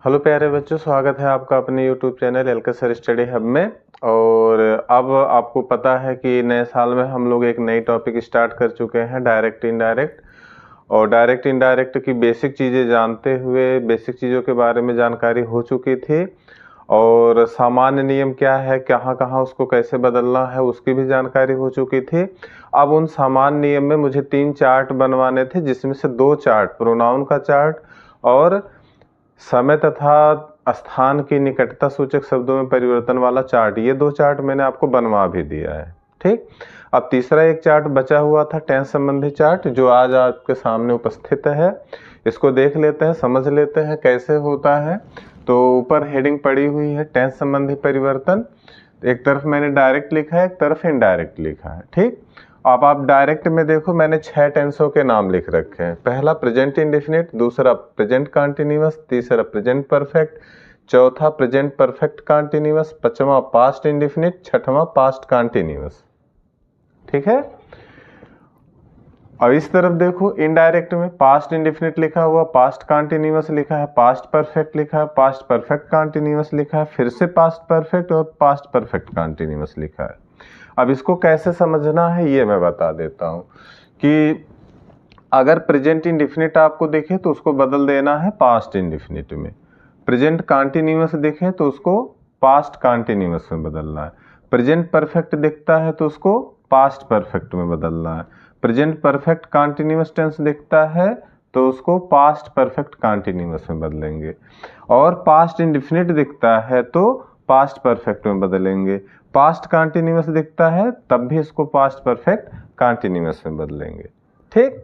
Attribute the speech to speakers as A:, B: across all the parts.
A: Hello प्यारे बच्चों, स्वागत है आपका अपने यूट्यूब चैनल एलकेसर स्टडी हब में। और अब आपको पता है कि नए साल में हम लोग एक नई टॉपिक स्टार्ट कर चुके हैं, डायरेक्ट इनडायरेक्ट। और डायरेक्ट इनडायरेक्ट की बेसिक चीज़ें जानते हुए बेसिक चीज़ों के बारे में जानकारी हो चुकी थी, और सामान्य नियम क्या है, कहाँ कहाँ उसको कैसे बदलना है, उसकी भी जानकारी हो चुकी थी। अब उन सामान्य नियम में मुझे 3 चार्ट बनवाने थे, जिसमें से 2 चार्ट प्रोनाउन का चार्ट और समय तथा स्थान की निकटता सूचक शब्दों में परिवर्तन वाला चार्ट, ये 2 चार्ट मैंने आपको बनवा भी दिया है। ठीक, अब तीसरा एक चार्ट बचा हुआ था, टेंस संबंधी चार्ट, जो आज आपके सामने उपस्थित है। इसको देख लेते हैं, समझ लेते हैं कैसे होता है। तो ऊपर हेडिंग पड़ी हुई है टेंस संबंधी परिवर्तन। एक तरफ मैंने डायरेक्ट लिखा है, एक तरफ इनडायरेक्ट लिखा है। ठीक, अब आप डायरेक्ट में देखो, मैंने 6 टेंसों के नाम लिख रखे हैं। पहला प्रेजेंट इंडेफिनिट, दूसरा प्रेजेंट कॉन्टिन्यूअस, तीसरा प्रेजेंट परफेक्ट, चौथा प्रेजेंट परफेक्ट कॉन्टिन्यूअस, पांचवा पास्ट इंडेफिनिट, छठवां पास्ट कॉन्टिन्यूअस। ठीक है। और इस तरफ देखो, इनडायरेक्ट में पास्ट इंडेफिनिट लिखा हुआ, पास्ट कॉन्टिन्यूअस लिखा है, पास्ट परफेक्ट लिखा है, पास्ट परफेक्ट कॉन्टिन्यूअस लिखा है, फिर से पास्ट परफेक्ट और पास्ट परफेक्ट कॉन्टिन्यूअस लिखा है। अब इसको कैसे समझना है ये मैं बता देता हूं कि अगर प्रेजेंट इंडेफिनिट आपको देखे तो उसको बदल देना है पास्ट इंडेफिनिट में, प्रेजेंट कॉन्टिन्यूअस दिखे तो उसको पास्ट कॉन्टिन्यूअस में बदलना है, प्रेजेंट परफेक्ट दिखता है तो उसको पास्ट परफेक्ट में बदलना है, प्रेजेंट परफेक्ट कॉन्टिन्यूअस टेंस दिखता है तो उसको पास्ट परफेक्ट कॉन्टिन्यूअस में बदलेंगे, और पास्ट इंडेफिनिट दिखता है तो पास्ट परफेक्ट में बदलेंगे, पास्ट कॉन्टिन्यूअस दिखता है तब भी इसको पास्ट परफेक्ट कॉन्टिन्यूअस में बदलेंगे। ठीक,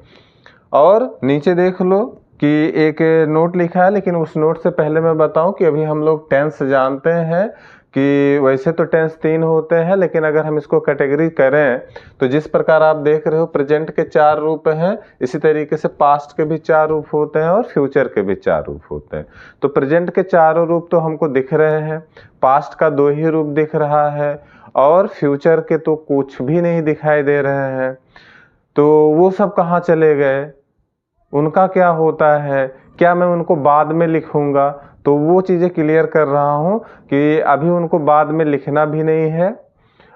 A: और नीचे देख लो कि एक नोट लिखा है, लेकिन उस नोट से पहले मैं बताऊं कि अभी हम लोग टेंस जानते हैं कि वैसे तो टेंस 3 होते हैं, लेकिन अगर हम इसको कैटेगरी करें तो जिस प्रकार आप देख रहे हो प्रेजेंट के 4 रूप हैं, इसी तरीके से पास्ट के भी 4 रूप होते हैं और फ्यूचर के भी 4 रूप होते हैं। तो प्रेजेंट के चारों रूप तो हमको दिख रहे हैं, पास्ट का 2 ही रूप दिख रहा है, और फ्यूचर के तो कुछ भी नहीं दिखाई दे रहे हैं। तो वो सब कहाँ चले गए, उनका क्या होता है, क्या मैं उनको बाद में लिखूंगा? तो वो चीज़ें क्लियर कर रहा हूं कि अभी उनको बाद में लिखना भी नहीं है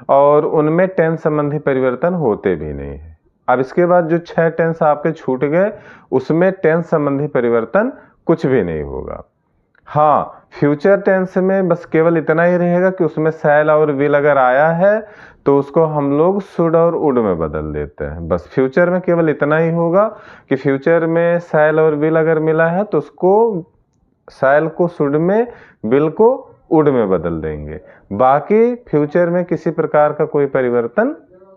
A: और उनमें टेंस संबंधी परिवर्तन होते भी नहीं है। अब इसके बाद जो 6 टेंस आपके छूट गए उसमें टेंस संबंधी परिवर्तन कुछ भी नहीं होगा। हाँ, फ्यूचर टेंस में बस केवल इतना ही रहेगा कि उसमें शैल और विल अगर आया है तो उसको हम लोग शुड और वुड में बदल देते हैं। बस फ्यूचर में केवल इतना ही होगा कि फ्यूचर में शैल और विल अगर मिला है तो उसको शैल को शुड में, विल को वुड में बदल देंगे। बाकी फ्यूचर में किसी प्रकार का कोई परिवर्तन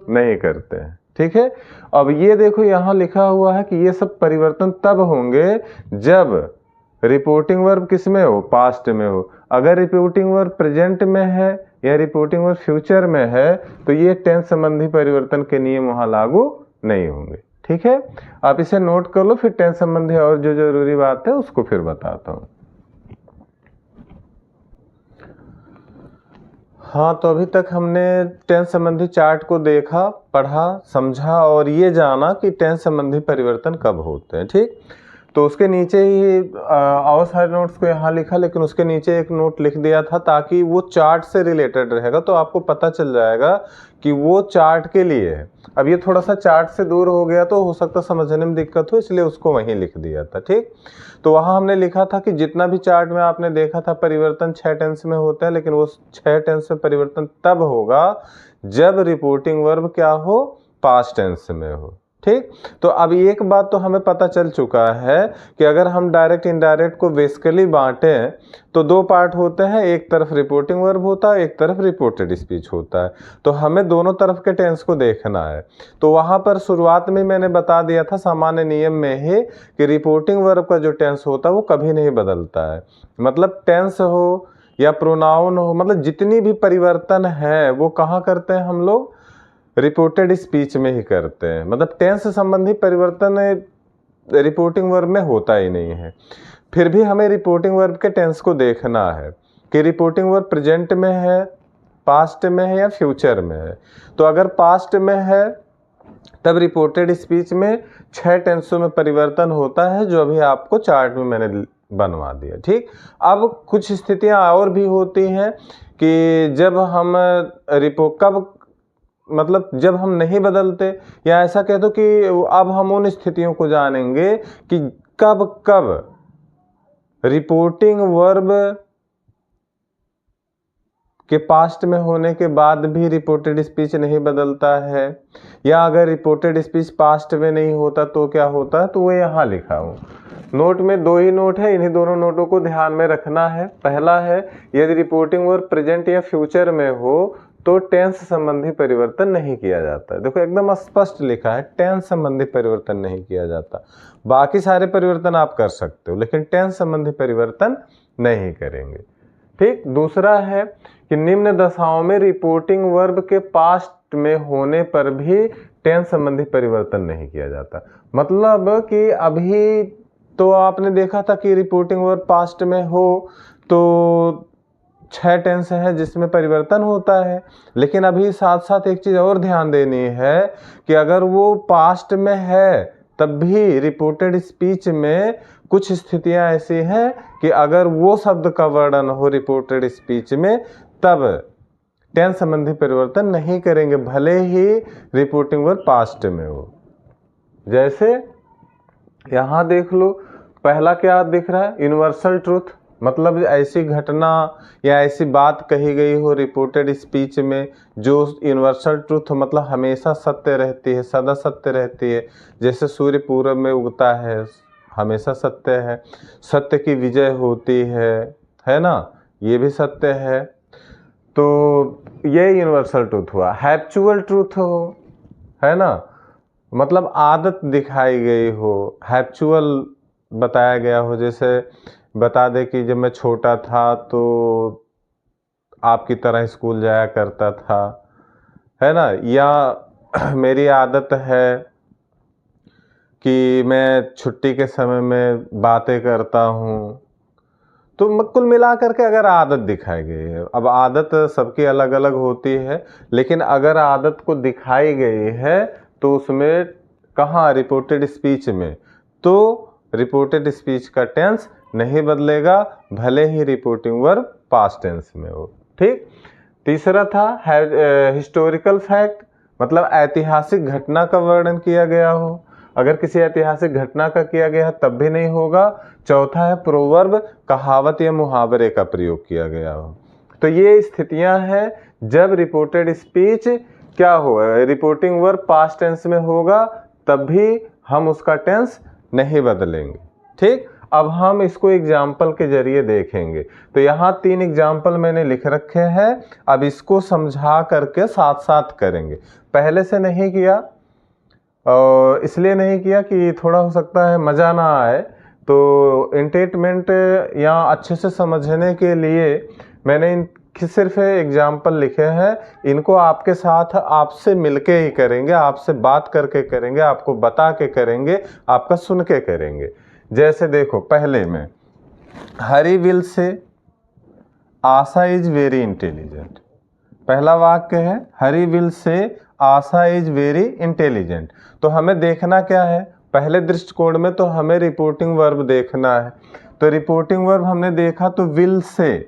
A: नहीं करते हैं। ठीक है। अब ये देखो, यहाँ लिखा हुआ है कि ये सब परिवर्तन तब होंगे जब रिपोर्टिंग वर्ब किस में हो, पास्ट में हो। अगर रिपोर्टिंग वर्ब प्रेजेंट में है या रिपोर्टिंग वर्ब फ्यूचर में है तो ये टेंस संबंधी परिवर्तन के नियम वहां लागू नहीं होंगे। ठीक है, आप इसे नोट कर लो, फिर टेंस संबंधी और जो जरूरी बात है उसको फिर बताता हूं। हाँ, तो अभी तक हमने टेंस संबंधी चार्ट को देखा, पढ़ा, समझा और ये जाना कि टेंस संबंधी परिवर्तन कब होते हैं। ठीक, तो उसके नीचे ही और सारे नोट्स को यहाँ लिखा, लेकिन उसके नीचे एक नोट लिख दिया था ताकि वो चार्ट से रिलेटेड रहेगा, तो आपको पता चल जाएगा कि वो चार्ट के लिए है। अब ये थोड़ा सा चार्ट से दूर हो गया तो हो सकता समझने में दिक्कत हो, इसलिए उसको वहीं लिख दिया था। ठीक, तो वहाँ हमने लिखा था कि जितना भी चार्ट में आपने देखा था परिवर्तन 6 टेंस में होता है, लेकिन वो 6 टेंस में परिवर्तन तब होगा जब रिपोर्टिंग वर्ब क्या हो, पास्ट टेंस में हो। ठीक, तो अब एक बात तो हमें पता चल चुका है कि अगर हम डायरेक्ट इनडायरेक्ट को बेसिकली बांटें तो 2 पार्ट होते हैं, एक तरफ रिपोर्टिंग वर्ब होता है, एक तरफ रिपोर्टेड स्पीच होता है। तो हमें दोनों तरफ के टेंस को देखना है। तो वहां पर शुरुआत में मैंने बता दिया था सामान्य नियम में ही कि रिपोर्टिंग वर्ब का जो टेंस होता है वो कभी नहीं बदलता है। मतलब टेंस हो या प्रोनाउन हो, मतलब जितनी भी परिवर्तन है वो कहाँ करते हैं हम लोग, रिपोर्टेड स्पीच में ही करते हैं। मतलब टेंस संबंधी परिवर्तन रिपोर्टिंग वर्ब में होता ही नहीं है। फिर भी हमें रिपोर्टिंग वर्ब के टेंस को देखना है कि रिपोर्टिंग वर्ब प्रेजेंट में है, पास्ट में है या फ्यूचर में है। तो अगर पास्ट में है तब रिपोर्टेड स्पीच में 6 टेंसों में परिवर्तन होता है, जो अभी आपको चार्ट में मैंने बनवा दिया। ठीक, अब कुछ स्थितियां और भी होती हैं कि जब हम जब हम नहीं बदलते, या ऐसा कह दो कि अब हम उन स्थितियों को जानेंगे कि कब कब रिपोर्टिंग वर्ब के पास्ट में होने के बाद भी रिपोर्टेड स्पीच नहीं बदलता है, या अगर रिपोर्टेड स्पीच पास्ट में नहीं होता तो क्या होता है, तो वो यहाँ लिखा हूँ। नोट में 2 ही नोट है, इन्हीं दोनों नोटों को ध्यान में रखना है। पहला है, यदि रिपोर्टिंग वर्ब प्रेजेंट या फ्यूचर में हो तो टेंस संबंधी परिवर्तन नहीं किया जाता है। देखो एकदम स्पष्ट लिखा है, टेंस संबंधी परिवर्तन नहीं किया जाता। बाकी सारे परिवर्तन आप कर सकते हो, लेकिन टेंस संबंधी परिवर्तन नहीं करेंगे। ठीक, दूसरा है कि निम्न दशाओं में रिपोर्टिंग वर्ब के पास्ट में होने पर भी टेंस संबंधी परिवर्तन नहीं किया जाता। मतलब कि अभी तो आपने देखा था कि रिपोर्टिंग वर्ब पास्ट में हो तो 6 टेंस है जिसमें परिवर्तन होता है, लेकिन अभी साथ साथ एक चीज और ध्यान देनी है कि अगर वो पास्ट में है तब भी रिपोर्टेड स्पीच में कुछ स्थितियां ऐसी हैं कि अगर वो शब्द का वर्णन हो रिपोर्टेड स्पीच में तब टेंस संबंधी परिवर्तन नहीं करेंगे, भले ही रिपोर्टिंग वर्ब पास्ट में हो। जैसे यहां देख लो, पहला क्या दिख रहा है, यूनिवर्सल ट्रूथ, मतलब ऐसी घटना या ऐसी बात कही गई हो रिपोर्टेड स्पीच में जो यूनिवर्सल ट्रूथ, मतलब हमेशा सत्य रहती है, सदा सत्य रहती है। जैसे सूर्य पूरब में उगता है, हमेशा सत्य है। सत्य की विजय होती है ना, ये भी सत्य है। तो ये यूनिवर्सल ट्रूथ हुआ। हैप्चुअल ट्रूथ हो, है ना, मतलब आदत दिखाई गई हो, हैप्चुअल बताया गया हो। जैसे बता दे कि जब मैं छोटा था तो आपकी तरह स्कूल जाया करता था, है ना, या मेरी आदत है कि मैं छुट्टी के समय में बातें करता हूँ। तो कुल मिला करके अगर आदत दिखाई गई है, अब आदत सबकी अलग अलग होती है, लेकिन अगर आदत को दिखाई गई है तो उसमें कहाँ, रिपोर्टेड स्पीच में, तो रिपोर्टेड स्पीच का टेंस नहीं बदलेगा, भले ही रिपोर्टिंग वर्ब पास्ट टेंस में हो। ठीक, तीसरा था हिस्टोरिकल फैक्ट, मतलब ऐतिहासिक घटना का वर्णन किया गया हो। अगर किसी ऐतिहासिक घटना का किया गया तब भी नहीं होगा। चौथा है प्रोवर्ब, कहावत या मुहावरे का प्रयोग किया गया हो। तो ये स्थितियां हैं जब रिपोर्टेड स्पीच क्या हो, रिपोर्टिंग वर्ब पास्ट टेंस में होगा, तब भी हम उसका टेंस नहीं बदलेंगे। ठीक, अब हम इसको एग्जाम्पल के जरिए देखेंगे। तो यहाँ 3 एग्जाम्पल मैंने लिख रखे हैं, अब इसको समझा करके साथ साथ करेंगे। पहले से नहीं किया, और इसलिए नहीं किया कि थोड़ा हो सकता है मज़ा ना आए, तो इंटेटमेंट या अच्छे से समझने के लिए मैंने सिर्फ एग्जाम्पल लिखे हैं। इनको आपके साथ आपसे मिलके ही करेंगे, आपसे बात करके करेंगे, आपको बता के करेंगे, आपका सुन के करेंगे। जैसे देखो, पहले में हरी विल से आशा इज वेरी इंटेलिजेंट। पहला वाक्य है हरी विल से आशा इज वेरी इंटेलिजेंट। तो हमें देखना क्या है, पहले दृष्टिकोण में तो हमें रिपोर्टिंग वर्ब देखना है। तो रिपोर्टिंग वर्ब हमने देखा तो विल से,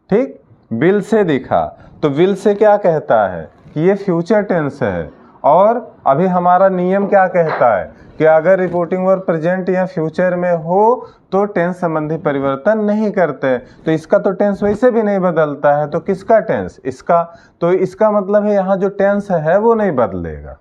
A: ठीक, विल से दिखा, तो विल से क्या कहता है कि ये फ्यूचर टेंस है। और अभी हमारा नियम क्या कहता है कि अगर रिपोर्टिंग वर्ब प्रेजेंट या फ्यूचर में हो तो टेंस संबंधी परिवर्तन नहीं करते। तो इसका तो टेंस वैसे भी नहीं बदलता है, तो किसका टेंस, इसका। तो इसका मतलब है यहाँ जो टेंस है वो नहीं बदलेगा।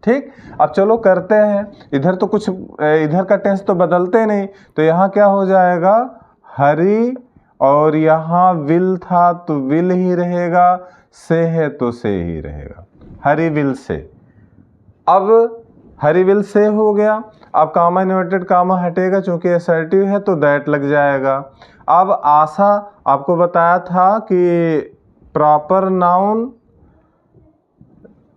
A: ठीक, अब चलो करते हैं। इधर तो कुछ, इधर का टेंस तो बदलते नहीं, तो यहाँ क्या हो जाएगा, हरी, और यहाँ विल था तो विल ही रहेगा, से है तो से ही रहेगा, हरी विल से। अब हरी विल से हो गया, अब कामा इन्वर्टेड कामा हटेगा, चूंकि असर्टिव है तो दैट लग जाएगा। अब आशा, आपको बताया था कि प्रॉपर नाउन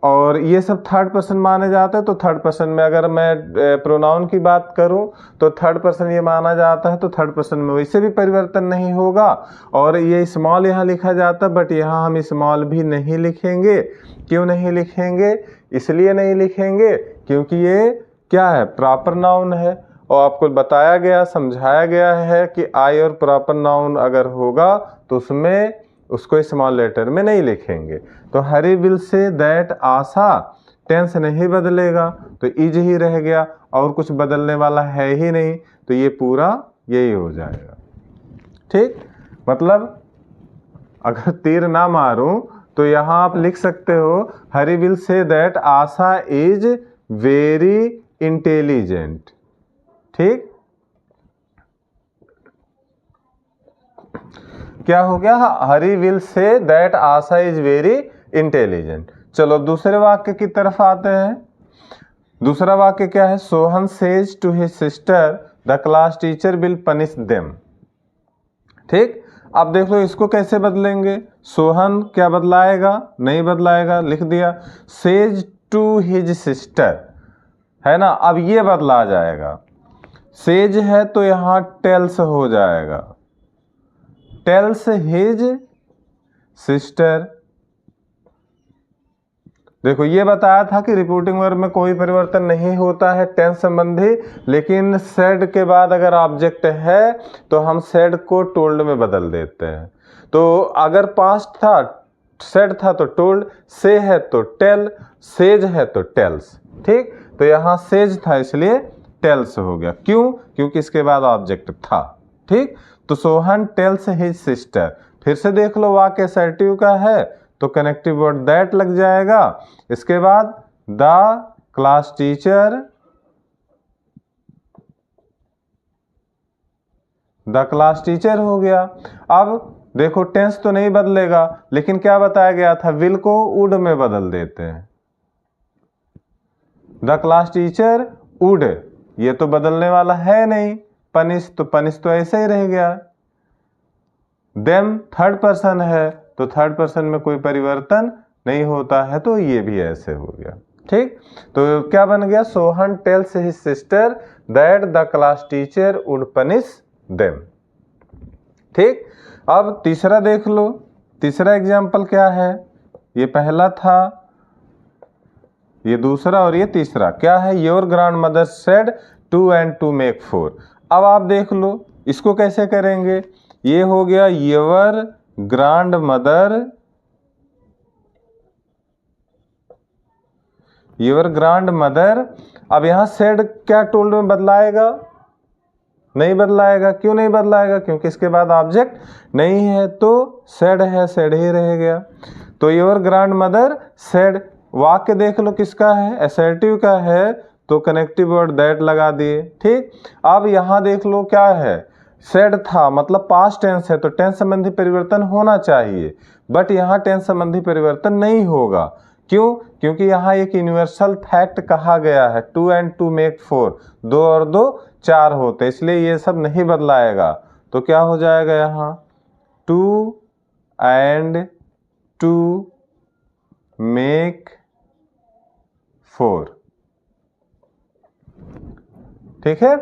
A: और ये सब थर्ड पर्सन माने जाते हैं। तो थर्ड पर्सन में अगर मैं प्रोनाउन की बात करूं तो थर्ड पर्सन ये माना जाता है, तो थर्ड पर्सन में वैसे भी परिवर्तन नहीं होगा। और ये स्मॉल यहाँ लिखा जाता है, बट यहाँ हम स्मॉल भी नहीं लिखेंगे। क्यों नहीं लिखेंगे? इसलिए नहीं लिखेंगे क्योंकि ये क्या है, प्रॉपर नाउन है। और आपको बताया गया, समझाया गया है कि आई और प्रॉपर नाउन अगर होगा तो उसमें उसको स्मॉल लेटर में नहीं लिखेंगे। तो Hari will say that, Asha tense नहीं बदलेगा तो इज ही रह गया, और कुछ बदलने वाला है ही नहीं, तो ये पूरा यही हो जाएगा। ठीक, मतलब अगर तीर ना मारूं तो यहां आप लिख सकते हो Hari will say that Asha is very intelligent. ठीक, क्या हो गया? Hari will say that Asha is very intelligent. चलो दूसरे वाक्य की तरफ आते हैं। दूसरा वाक्य क्या है? Sohan says to his sister the class teacher will punish them. ठीक, अब देख लो इसको कैसे बदलेंगे। सोहन क्या बदलाएगा? नहीं बदलाएगा, लिख दिया। सेज टू हिज सिस्टर है ना, अब ये बदला जाएगा। सेज है तो यहां टेल्स हो जाएगा, टेल्स हिज सिस्टर। देखो ये बताया था कि रिपोर्टिंग वर्ब में कोई परिवर्तन नहीं होता है टेंस संबंधी, लेकिन सेड के बाद अगर ऑब्जेक्ट है तो हम सेड को टोल्ड में बदल देते हैं। तो अगर पास्ट था, सेड था तो टोल्ड, से है तो टेल, सेज है तो टेल्स। ठीक, तो यहां सेज था इसलिए टेल्स हो गया। क्यों? क्योंकि इसके बाद ऑब्जेक्ट था। ठीक, तो सोहन टेल्स हिज सिस्टर। फिर से देख लो, वाक्य असर्टिव का है तो कनेक्टिव वर्ड दैट लग जाएगा। इसके बाद the class teacher, the class teacher हो गया। अब देखो टेंस तो नहीं बदलेगा, लेकिन क्या बताया गया था, विल को वुड में बदल देते हैं। द क्लास टीचर वुड, ये तो बदलने वाला है नहीं। पनिश तो ऐसे ही रह गया। देम थर्ड पर्सन है तो थर्ड पर्सन में कोई परिवर्तन नहीं होता है, तो ये भी ऐसे हो गया। ठीक, तो क्या बन गया? Sohan tales his sister that the class teacher would punish them. ठीक, अब तीसरा देख लो। तीसरा एग्जाम्पल क्या है? ये पहला था, ये दूसरा और ये तीसरा क्या है? Your grand mother said 2 and 2 make 4। अब आप देख लो इसको कैसे करेंगे। ये हो गया your grand mother, your grand mother. अब यहां सेड क्या टोल्ड में बदलाएगा? नहीं बदलाएगा। क्यों नहीं बदलाएगा? क्योंकि इसके बाद ऑब्जेक्ट नहीं है, तो सेड है, सेड ही रह गया। तो योर ग्रैंड मदर सेड, वाक्य देख लो किसका है? असर्टिव का है, तो कनेक्टिव वर्ड दैट लगा दिए। ठीक, अब यहां देख लो क्या है, सेड था मतलब पास्ट टेंस है तो टेंस संबंधी परिवर्तन होना चाहिए, बट यहाँ टेंस संबंधी परिवर्तन नहीं होगा। क्यों? क्योंकि यहाँ एक यूनिवर्सल फैक्ट कहा गया है 2 and 2 make 4, 2 और 2 4 होते, इसलिए ये सब नहीं बदलाएगा। तो क्या हो जाएगा यहाँ? 2 and 2 make 4। ठीक है,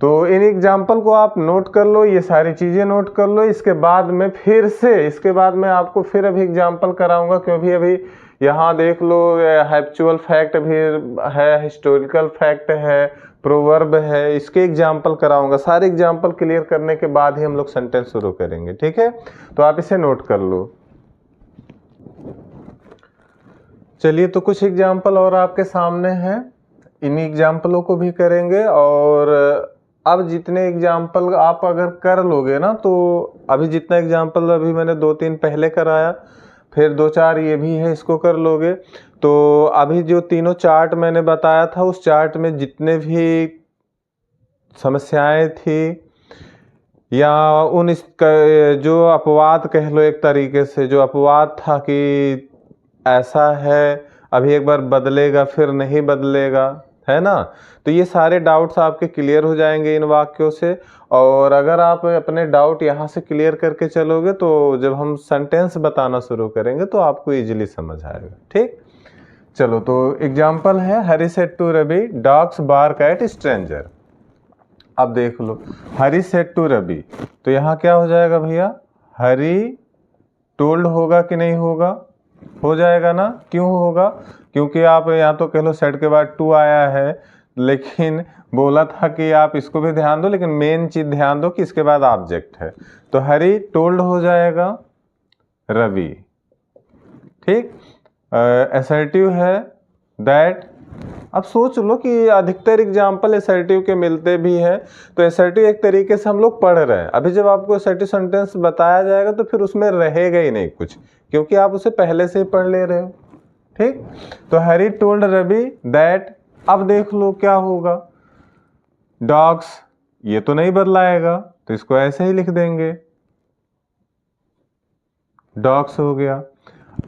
A: तो इन एग्जाम्पल को आप नोट कर लो, ये सारी चीजें नोट कर लो। इसके बाद में फिर से, इसके बाद में आपको फिर अभी एग्जाम्पल कराऊंगा, क्योंकि अभी यहाँ देख लो हैप्चुअल फैक्ट भी है, हिस्टोरिकल फैक्ट है, प्रोवर्ब है, इसके एग्जाम्पल कराऊंगा। सारे एग्जाम्पल क्लियर करने के बाद ही हम लोग सेंटेंस शुरू करेंगे। ठीक है, तो आप इसे नोट कर लो। चलिए, तो कुछ एग्जाम्पल और आपके सामने हैं, इन एग्जाम्पलों को भी करेंगे। और अब जितने एग्जाम्पल आप अगर कर लोगे ना, तो अभी जितना एग्जाम्पल अभी मैंने 2-3 पहले कराया, फिर 2-4 ये भी है, इसको कर लोगे तो अभी जो तीनों चार्ट मैंने बताया था, उस चार्ट में जितने भी समस्याएं थी या उन जो अपवाद कह लो, एक तरीके से जो अपवाद था कि ऐसा है, अभी एक बार बदलेगा फिर नहीं बदलेगा, है ना, तो ये सारे डाउट्स आपके क्लियर हो जाएंगे इन वाक्यों से। और अगर आप अपने डाउट यहाँ से क्लियर करके चलोगे तो जब हम सेंटेंस बताना शुरू करेंगे तो आपको इजीली समझ आएगा। ठीक, चलो तो एग्जाम्पल है Hari said to Ravi dogs bark at stranger. अब देख लो हरी सेड टू रवि, तो यहाँ क्या हो जाएगा भैया, हरी टोल्ड होगा कि नहीं होगा, हो जाएगा ना। क्यों होगा, क्योंकि आप यहाँ तो कह लो सेड के बाद टू आया है, लेकिन बोला था कि आप इसको भी ध्यान दो, लेकिन मेन चीज ध्यान दो कि इसके बाद ऑब्जेक्ट है, तो हरी टोल्ड हो जाएगा रवि। ठीक, असर्टिव है दैट। अब सोच लो कि अधिकतर एग्जाम्पल असर्टिव के मिलते भी हैं, तो असर्टिव एक तरीके से हम लोग पढ़ रहे हैं। अभी जब आपको असर्टिव सेंटेंस बताया जाएगा तो फिर उसमें रहेगा ही नहीं कुछ, क्योंकि आप उसे पहले से ही पढ़ ले रहे हो। ठीक, तो हैरी टोल्ड रवि दैट। अब देख लो क्या होगा, डॉग्स, ये तो नहीं बदलाएगा तो इसको ऐसे ही लिख देंगे, डॉग्स हो गया।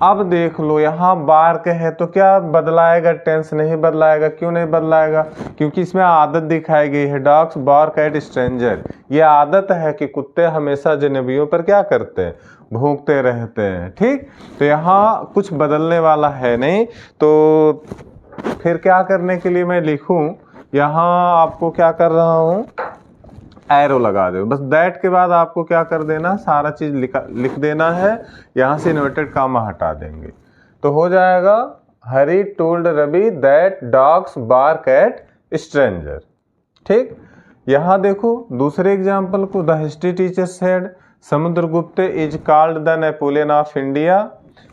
A: अब देख लो यहाँ बार्क है तो क्या बदलाएगा, टेंस नहीं बदलाएगा। क्यों नहीं बदलाएगा, क्योंकि इसमें आदत दिखाई गई है, डॉग्स बार्क एट स्ट्रेंजर। ये आदत है कि कुत्ते हमेशा अजनबियों पर क्या करते हैं, भौंकते रहते हैं। ठीक, तो यहाँ कुछ बदलने वाला है नहीं, तो फिर क्या करने के लिए मैं लिखूं, यहाँ आपको क्या कर रहा हूं, एरो लगा दो बस। दैट के बाद आपको क्या कर देना, सारा चीज लिख देना है, यहाँ से इन्वर्टेड कामा हटा देंगे, तो हो जाएगा Hari told Ravi that dogs bark at stranger. ठीक, यहाँ देखो दूसरे एग्जाम्पल को, the history teacher said Samudragupta is called the Napoleon of India.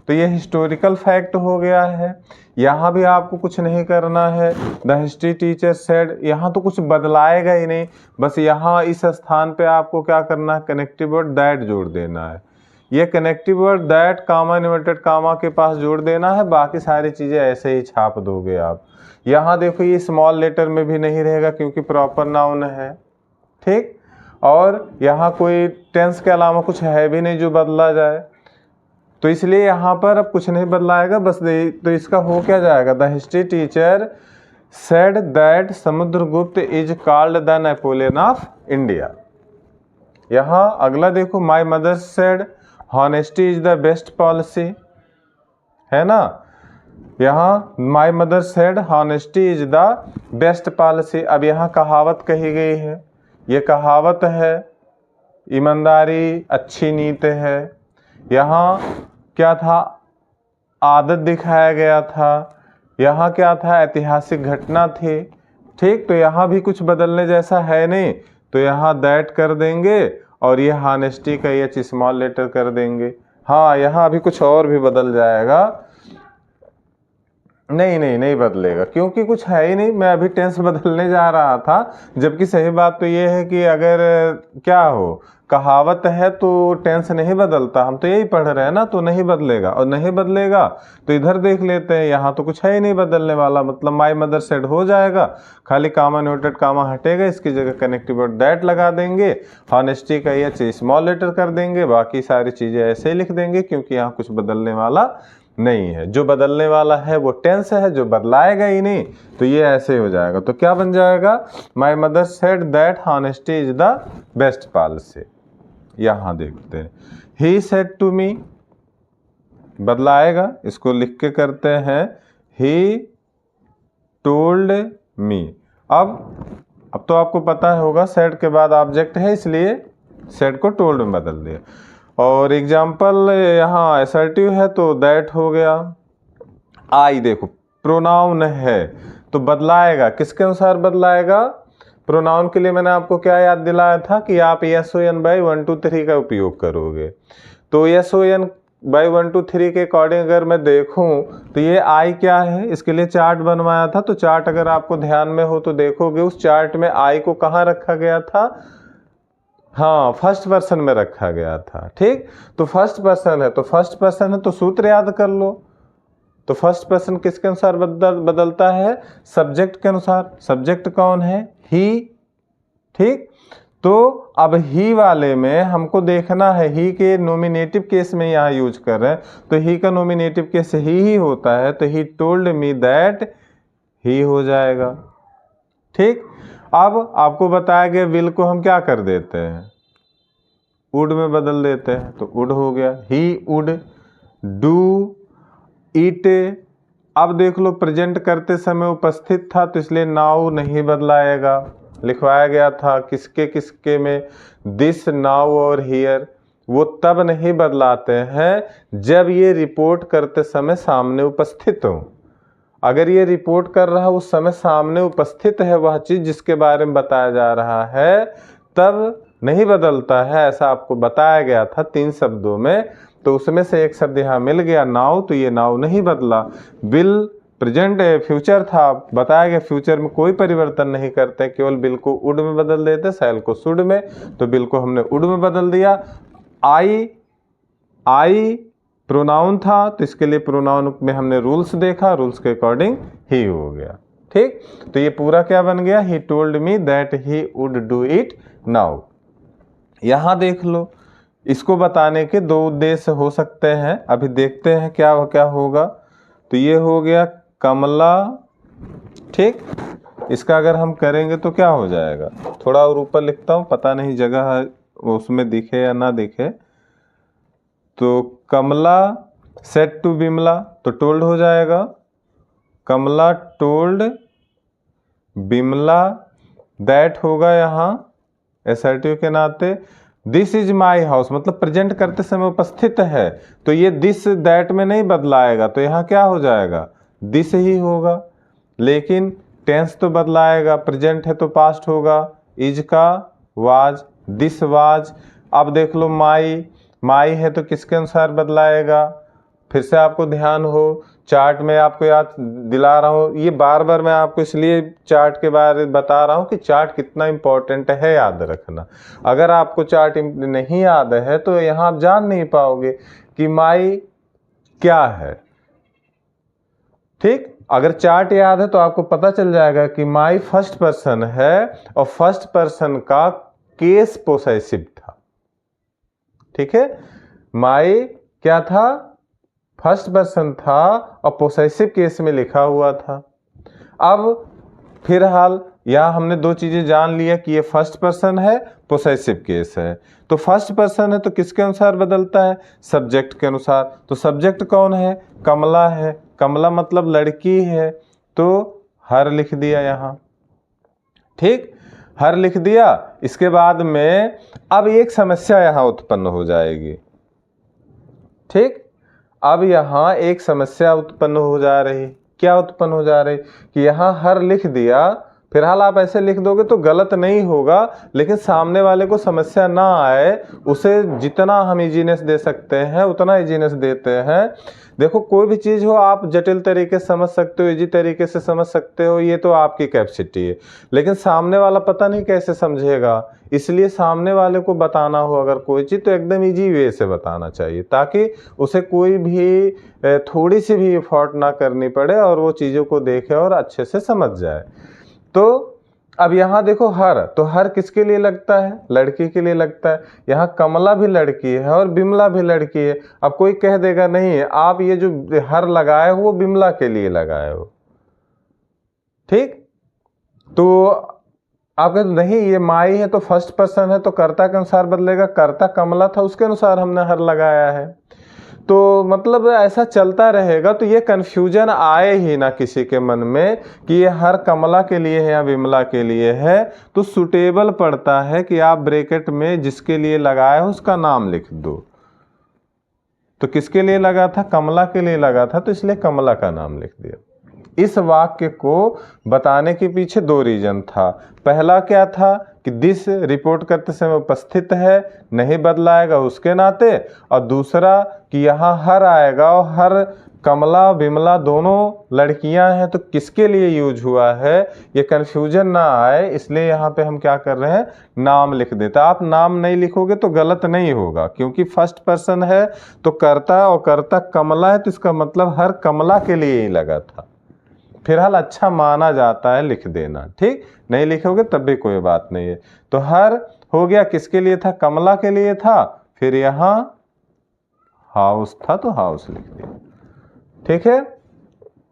A: तो ये हिस्टोरिकल फैक्ट हो गया है, यहाँ भी आपको कुछ नहीं करना है। द हिस्ट्री टीचर सेड, यहाँ तो कुछ बदलाएगा ही नहीं, बस यहाँ इस स्थान पे आपको क्या करना है, कनेक्टिव वर्ड दैट जोड़ देना है। ये connective word that comma inverted comma के पास जोड़ देना है, बाकी सारी चीज़ें ऐसे ही छाप दोगे आप। यहाँ देखो ये स्मॉल लेटर में भी नहीं रहेगा क्योंकि प्रॉपर नाउन है। ठीक, और यहाँ कोई टेंस के अलावा कुछ है भी नहीं जो बदला जाए, तो इसलिए यहाँ पर अब कुछ नहीं बदलाएगा बस। तो इसका हो क्या जाएगा, the history teacher said that Samudragupta is called the Napoleon of India. यहाँ अगला देखो, my mother said honesty is the best policy, है ना। यहाँ my mother said honesty is the best policy. अब यहाँ कहावत कही गई है, ये कहावत है, ईमानदारी अच्छी नीति है। यहाँ क्या था, आदत दिखाया गया था। यहाँ क्या था, ऐतिहासिक घटना थी। ठीक, तो यहाँ भी कुछ बदलने जैसा है नहीं, तो यहाँ दैट कर देंगे और ये हॉनेस्टी का ये स्मॉल लेटर कर देंगे। हाँ, यहाँ अभी कुछ और भी बदल जाएगा, नहीं बदलेगा क्योंकि कुछ है ही नहीं। मैं अभी टेंस बदलने जा रहा था, जबकि सही बात तो ये है कि अगर क्या हो, कहावत है तो टेंस नहीं बदलता, हम तो यही पढ़ रहे हैं ना, तो नहीं बदलेगा। और नहीं बदलेगा तो इधर देख लेते हैं, यहाँ तो कुछ है ही नहीं बदलने वाला, मतलब माई मदर सेड हो जाएगा, खाली कामा नोटेड कामा हटेगा, इसकी जगह कनेक्टिव वर्ड दैट लगा देंगे, हॉनेस्टी का ये चीज स्मॉल लेटर कर देंगे, बाकी सारी चीजें ऐसे ही लिख देंगे क्योंकि यहाँ कुछ बदलने वाला नहीं है। जो बदलने वाला है वो टेंस है, जो बदलाएगा ही नहीं, तो ये ऐसे हो जाएगा। तो क्या बन जाएगा, my mother said that honesty is the best policy. यहां देखते हैं, ही सेड टू मी, बदलाएगा, इसको लिख के करते हैं, ही टोल्ड मी। अब तो आपको पता होगा सेड के बाद ऑब्जेक्ट है, इसलिए सेड को टोल्ड में बदल दिया। और एग्जाम्पल यहाँ असर्टिव है तो दैट हो गया। आई देखो प्रोनाउन है तो बदलाएगा, किसके अनुसार बदलाएगा, प्रोनाउन के लिए मैंने आपको क्या याद दिलाया था कि आप SON बाई 1 2 3 का उपयोग करोगे। तो SON बाई 1 2 3 के अकॉर्डिंग अगर मैं देखूं तो ये आई क्या है, इसके लिए चार्ट बनवाया था। तो चार्ट अगर आपको ध्यान में हो तो देखोगे, उस चार्ट में आई को कहाँ रखा गया था, हाँ फर्स्ट पर्सन में रखा गया था। ठीक, तो फर्स्ट पर्सन है, तो फर्स्ट पर्सन है तो सूत्र याद कर लो। तो फर्स्ट पर्सन किसके अनुसार बदलता है, सब्जेक्ट के अनुसार। सब्जेक्ट कौन है, ही। ठीक, तो अब ही वाले में हमको देखना है, ही के नॉमिनेटिव केस में यहाँ यूज कर रहे हैं, तो ही का नॉमिनेटिव केस ही होता है, तो he told me that he हो जाएगा। ठीक, अब आपको बताया गया विल को हम क्या कर देते हैं, वुड में बदल देते हैं, तो वुड हो गया। ही वुड डू ईट अब देख लो प्रेजेंट करते समय उपस्थित था तो इसलिए नाउ नहीं बदलाएगा, लिखवाया गया था किसके किसके में, दिस, नाउ और हियर। वो तब नहीं बदलाते हैं जब ये रिपोर्ट करते समय सामने उपस्थित हो। अगर ये रिपोर्ट कर रहा है उस समय सामने उपस्थित है वह चीज जिसके बारे में बताया जा रहा है, तब नहीं बदलता है। ऐसा आपको बताया गया था 3 शब्दों में, तो उसमें से एक शब्द यहाँ मिल गया नाउ, तो ये नाउ नहीं बदला। बिल प्रेजेंट फ्यूचर था, बताया गया फ्यूचर में कोई परिवर्तन नहीं करते, केवल बिल को वुड में बदल देते, शैल को शुड में, तो बिल को हमने वुड में बदल दिया। आई प्रोनाउन था तो इसके लिए प्रोनाउन में हमने रूल्स देखा, रूल्स के अकॉर्डिंग ही हो गया। ठीक, तो ये पूरा क्या बन गया, he told me that he would do it now. यहां देख लो, इसको बताने के 2 उद्देश्य हो सकते हैं, अभी देखते हैं क्या क्या होगा। तो ये हो गया कमला, ठीक, इसका अगर हम करेंगे तो क्या हो जाएगा, थोड़ा और ऊपर लिखता हूं, पता नहीं जगह उसमें दिखे या ना दिखे। तो कमला सेड टू बिमला, तो टोल्ड हो जाएगा, कमला टोल्ड बिमला, दैट होगा यहाँ एसर्टिव के नाते। दिस इज माई हाउस, मतलब प्रेजेंट करते समय उपस्थित है, तो ये दिस दैट में नहीं बदलाएगा, तो यहाँ क्या हो जाएगा, दिस ही होगा। लेकिन टेंस तो बदलाएगा, प्रेजेंट है तो पास्ट होगा, इज का वाज, दिस वाज। अब देख लो माई है तो किसके अनुसार बदलाएगा, फिर से आपको ध्यान हो, चार्ट में आपको याद दिला रहा हूँ, ये बार बार मैं आपको इसलिए चार्ट के बारे में बता रहा हूँ कि चार्ट कितना इंपॉर्टेंट है याद रखना। अगर आपको चार्ट नहीं याद है तो यहाँ आप जान नहीं पाओगे कि माई क्या है। ठीक, अगर चार्ट याद है तो आपको पता चल जाएगा कि माई फर्स्ट पर्सन है और फर्स्ट पर्सन का केस पोसेसिव था। ठीक है, माई क्या था, फर्स्ट पर्सन था और पोसेसिव केस में लिखा हुआ था। अब फिलहाल यहाँ हमने 2 चीजें जान लिया कि ये फर्स्ट पर्सन है, पोसेसिव केस है। तो फर्स्ट पर्सन है तो किसके अनुसार बदलता है, सब्जेक्ट के अनुसार। तो सब्जेक्ट कौन है, कमला है, कमला मतलब लड़की है, तो हर लिख दिया यहाँ। ठीक, हर लिख दिया। इसके बाद में अब एक समस्या यहाँ उत्पन्न हो जाएगी। ठीक, अब यहाँ एक समस्या उत्पन्न हो जा रही, क्या उत्पन्न हो जा रही कि यहाँ हर लिख दिया, फिलहाल आप ऐसे लिख दोगे तो गलत नहीं होगा, लेकिन सामने वाले को समस्या ना आए, उसे जितना हम इजीनेस दे सकते हैं उतना इजीनेस देते हैं। देखो कोई भी चीज़ हो आप जटिल तरीके से समझ सकते हो, इजी तरीके से समझ सकते हो, ये तो आपकी कैपेसिटी है, लेकिन सामने वाला पता नहीं कैसे समझेगा, इसलिए सामने वाले को बताना हो अगर कोई चीज़ तो एकदम इजी वे से बताना चाहिए, ताकि उसे कोई भी थोड़ी सी भी एफर्ट ना करनी पड़े और वो चीज़ों को देखे और अच्छे से समझ जाए। तो अब यहाँ देखो हर, तो हर किसके लिए लगता है, लड़की के लिए लगता है। यहाँ कमला भी लड़की है और बिमला भी लड़की है। अब कोई कह देगा नहीं आप ये जो हर लगाए हो वो बिमला के लिए लगाए हो। ठीक, तो आप कहते नहीं ये माई है तो फर्स्ट पर्सन है तो कर्ता के अनुसार बदलेगा, कर्ता कमला था उसके अनुसार हमने हर लगाया है। तो मतलब ऐसा चलता रहेगा तो ये कन्फ्यूजन आए ही ना किसी के मन में कि ये हर कमला के लिए है या विमला के लिए है। तो सुटेबल पड़ता है कि आप ब्रैकेट में जिसके लिए लगाए हो उसका नाम लिख दो। तो किसके लिए लगा था, कमला के लिए लगा था, तो इसलिए कमला का नाम लिख दिया। इस वाक्य को बताने के पीछे 2 रीजन था। पहला क्या था कि दिस रिपोर्ट करते समय उपस्थित है, नहीं बदलाएगा उसके नाते, और दूसरा कि यहाँ हर आएगा और हर कमला विमला दोनों लड़कियां हैं तो किसके लिए यूज हुआ है, ये कन्फ्यूजन ना आए इसलिए यहाँ पे हम क्या कर रहे हैं, नाम लिख देते। आप नाम नहीं लिखोगे तो गलत नहीं होगा, क्योंकि फर्स्ट पर्सन है तो कर्ता और कर्ता कमला है तो इसका मतलब हर कमला के लिए ही लगा था। फिलहाल अच्छा माना जाता है लिख देना, ठीक, नहीं लिखोगे तब भी कोई बात नहीं है। तो हर हो गया किसके लिए था, कमला के लिए था, फिर यहाँ हाउस था तो हाउस लिख दिया। ठीक है,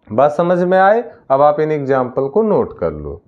A: बात समझ में आए। अब आप इन एग्जाम्पल को नोट कर लो।